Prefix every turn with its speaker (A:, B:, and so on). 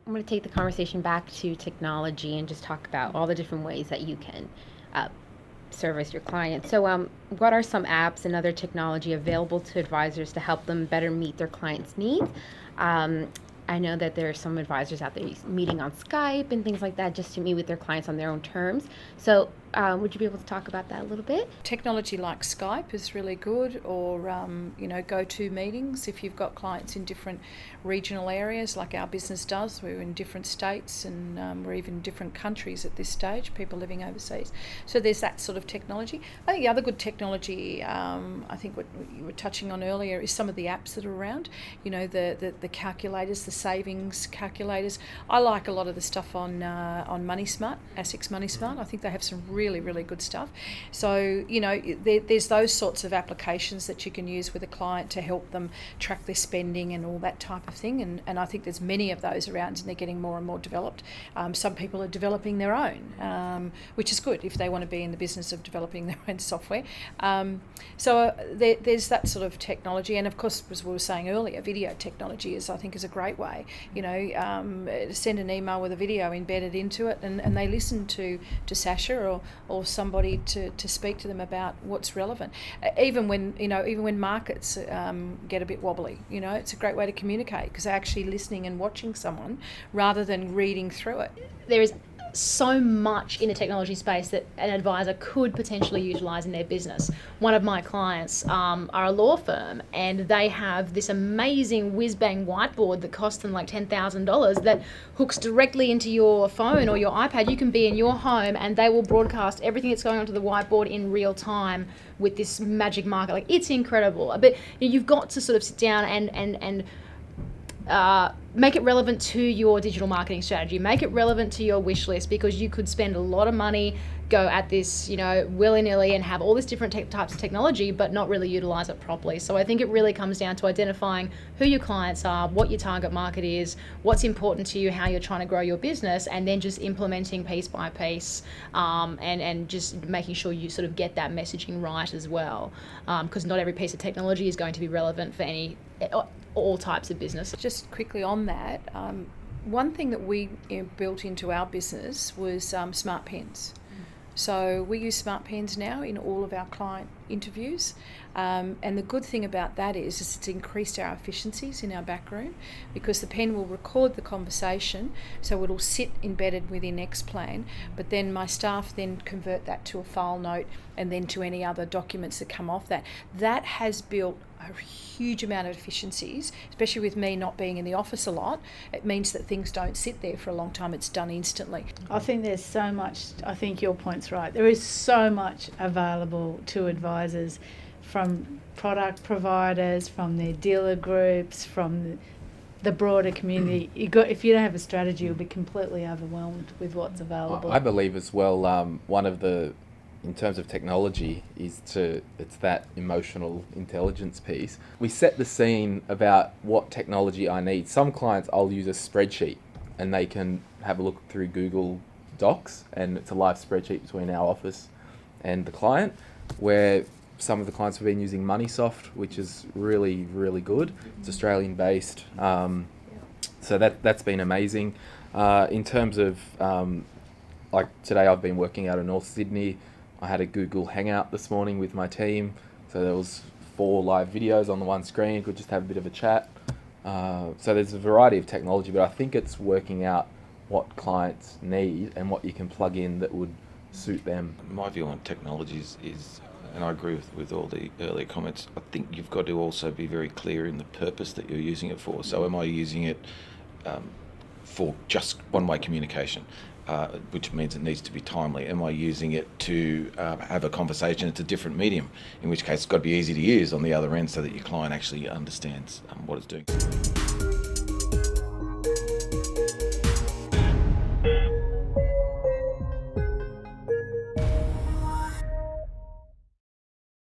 A: I'm going to take the conversation back to technology and just talk about all the different ways that you can uh, service your clients. So, what are some apps and other technology available to advisors to help them better meet their clients' needs? Um, I know that there are some advisors out there meeting on Skype and things like that just to meet with their clients on their own terms. So, would you be able to talk about that a little bit?
B: Technology like Skype is really good, or go-to meetings if you've got clients in different regional areas, like our business does. We're in different states and we're even in different countries at this stage, people living overseas. So there's that sort of technology. I think the other good technology, I think what you were touching on earlier, is some of the apps that are around. You know, the calculators, the savings calculators. I like a lot of the stuff on MoneySmart, ASIC's MoneySmart. I think they have some really, really good stuff. So, there's those sorts of applications that you can use with a client to help them track their spending and all that type of thing. And I think there's many of those around, and they're getting more and more developed. Some people are developing their own, which is good if they want to be in the business of developing their own software. There's that sort of technology. And of course, as we were saying earlier, video technology I think is a great way. Send an email with a video embedded into it, and they listen to Sasha or somebody to speak to them about what's relevant. Even when markets get a bit wobbly, it's a great way to communicate because they're actually listening and watching someone rather than reading through it.
C: There is so much in the technology space that an advisor could potentially utilise in their business. One of my clients are a law firm, and they have this amazing whiz-bang whiteboard that costs them like $10,000 that hooks directly into your phone or your iPad. You can be in your home and they will broadcast everything that's going on to the whiteboard in real time with this magic marker. Like, it's incredible. But you've got to sort of sit down and make it relevant to your digital marketing strategy, make it relevant to your wish list, because you could spend a lot of money, go at this, willy-nilly and have all these different types of technology, but not really utilize it properly. So I think it really comes down to identifying who your clients are, what your target market is, what's important to you, how you're trying to grow your business, and then just implementing piece by piece, and just making sure you sort of get that messaging right as well, because not every piece of technology is going to be relevant for all types of business.
B: Just quickly on that, one thing that we built into our business was smart pens. So we use smart pens now in all of our client interviews. And the good thing about that is it's increased our efficiencies in our back room, because the pen will record the conversation, so it'll sit embedded within Xplan, but then my staff then convert that to a file note and then to any other documents that come off that. That has built a huge amount of efficiencies, especially with me not being in the office a lot. It means that things don't sit there for a long time. It's done instantly.
D: I think there's so much, I think your point's right. There is so much available to advisors from product providers, from their dealer groups, from the broader community. If you don't have a strategy, you'll be completely overwhelmed with what's available.
E: I believe as well, one of the, in terms of technology, it's that emotional intelligence piece. We set the scene about what technology I need. Some clients, I'll use a spreadsheet and they can have a look through Google Docs, and it's a live spreadsheet between our office and the client, where some of the clients have been using MoneySoft, which is really, really good. It's Australian based. So that's been amazing. In terms of, like today I've been working out of North Sydney. I had a Google Hangout this morning with my team. So there was 4 live videos on the one screen. Could just have a bit of a chat. So there's a variety of technology, but I think it's working out what clients need and what you can plug in that would suit them.
F: My view on technologies is, and I agree with all the earlier comments, I think you've got to also be very clear in the purpose that you're using it for. So am I using it for just one-way communication, which means it needs to be timely? Am I using it to have a conversation? It's a different medium, in which case it's got to be easy to use on the other end so that your client actually understands what it's doing.